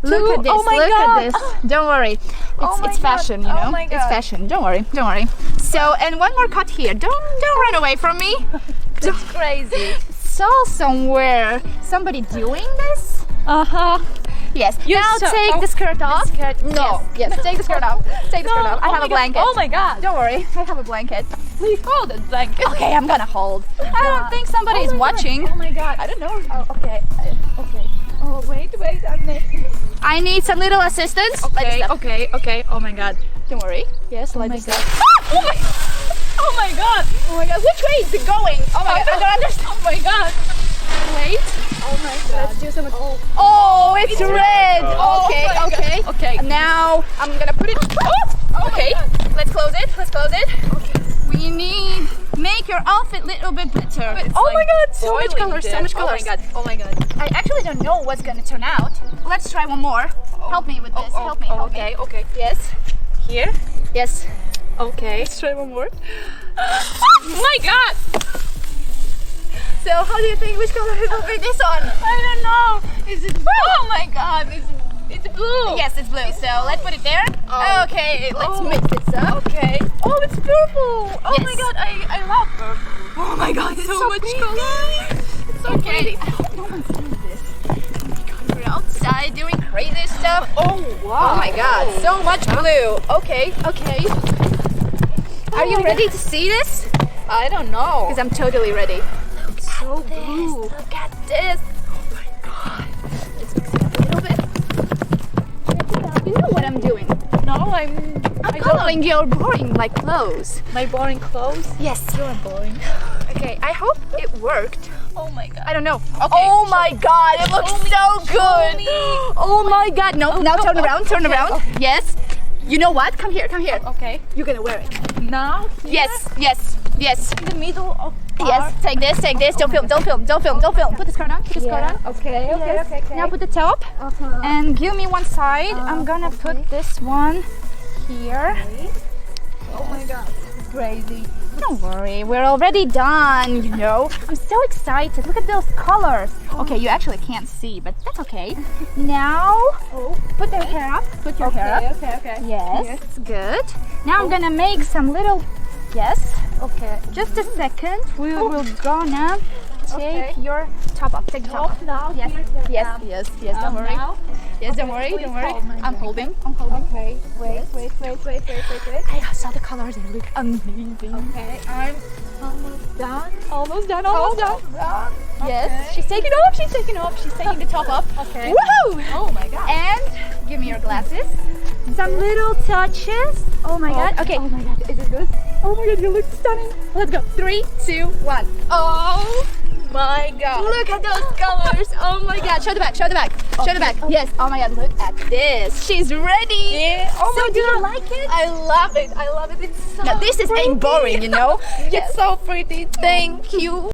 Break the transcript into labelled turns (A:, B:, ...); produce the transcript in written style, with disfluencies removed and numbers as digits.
A: Look at this, look at this. Don't worry. It's fashion, you know? It's fashion. Don't worry, don't worry. So, and one more cut here. Don't run away from me.
B: That's crazy.
A: Saw somewhere somebody doing this. Yes. Now take the skirt off. No. Yes. Take the skirt off. Take the skirt off. I have a blanket.
B: Oh my god.
A: Don't worry. I have a blanket.
B: Please hold the blanket.
A: Okay, I'm gonna hold. I don't think somebody is watching.
B: Oh my god.
A: I don't know.
B: Oh, okay. Okay. Oh, wait. I'm naked.
A: I need some little assistance.
B: Okay. Oh my god.
A: Don't worry. Yes, like this.
B: Oh my god.
A: Oh my god. Which way is it going? Oh my god. I don't understand.
B: Oh my god.
A: Wait.
B: Oh my god.
A: Let's do some. Oh, it's red. Okay.
B: Okay.
A: Now I'm gonna put it. Okay. Let's close it.
B: Okay.
A: We need make your outfit a little bit better.
B: Oh my god.
A: So much colors. So much colors.
B: Oh my god.
A: I actually don't know what's gonna turn out. Let's try one more. Help me with this. Help me.
B: Okay.
A: Yes.
B: Here.
A: Yes.
B: Okay. Let's try one more. Oh my god.
A: So how do you think which color will be this one?
B: I don't know. Is it? Oh my god. It's blue.
A: Yes, it's blue. So let's put it there.
B: Oh.
A: Okay. Let's mix this up.
B: Okay. Oh, it's purple. Oh
A: Yes.
B: my god. I love purple. Oh my god. So much color. It's so pretty.
A: I hope no one sees this. Oh my god, we're outside doing crazy stuff.
B: Oh wow.
A: Oh my god, so much blue. Okay. Are you ready to see this?
B: I don't know.
A: Because I'm totally ready.
B: So blue.
A: Look at this. Oh my god. Let's mix it up a little bit. You know what I'm doing?
B: No,
A: I'm coloring your boring like clothes.
B: My boring clothes.
A: Yes.
B: You're boring.
A: Okay, I hope it worked.
B: Oh my god.
A: I don't know.
B: Okay.
A: Oh my god, it looks so good. Oh my god. No, now turn around, turn around. Yes. You know what? Come here.
B: Okay.
A: You're gonna wear it.
B: Now? Here?
A: Yes.
B: In the middle of
A: Yes, take this. Don't film. Put the skirt on.
B: Okay.
A: Now put the top and give me one side. I'm gonna put this one here.
B: Oh my god.
A: Crazy. Don't worry, we're already done, you know. I'm so excited. Look at those colors. Okay, you actually can't see, but that's okay. Now, put your hair up. Put your hair up.
B: Okay.
A: Yes, good. Now I'm gonna make some little, yes.
B: Okay.
A: Just a second. We will gonna take your top off. Take the top off.
B: Now.
A: Yes. Don't worry.
B: Now?
A: Yes, don't worry. I'm holding.
B: Okay. Wait.
A: I saw the colors. They look amazing.
B: Okay. I'm almost done.
A: Almost done. Yes.
B: Okay.
A: She's taking off. She's taking the top off.
B: Okay.
A: Woohoo!
B: Oh my god.
A: And give me your glasses. Some little touches. Oh my god. Okay.
B: Oh my god. Is it good?
A: Oh my god, you look stunning. Let's go. 3, 2, 1.
B: Oh my god.
A: Look at those colors. Oh my god. Show the back. Yes. Oh my god, look at this. She's ready.
B: Yeah. Oh my
A: so
B: god.
A: do you like it?
B: I love it. It's so
A: Now this is ain't boring, you know?
B: It's so pretty. Thank you.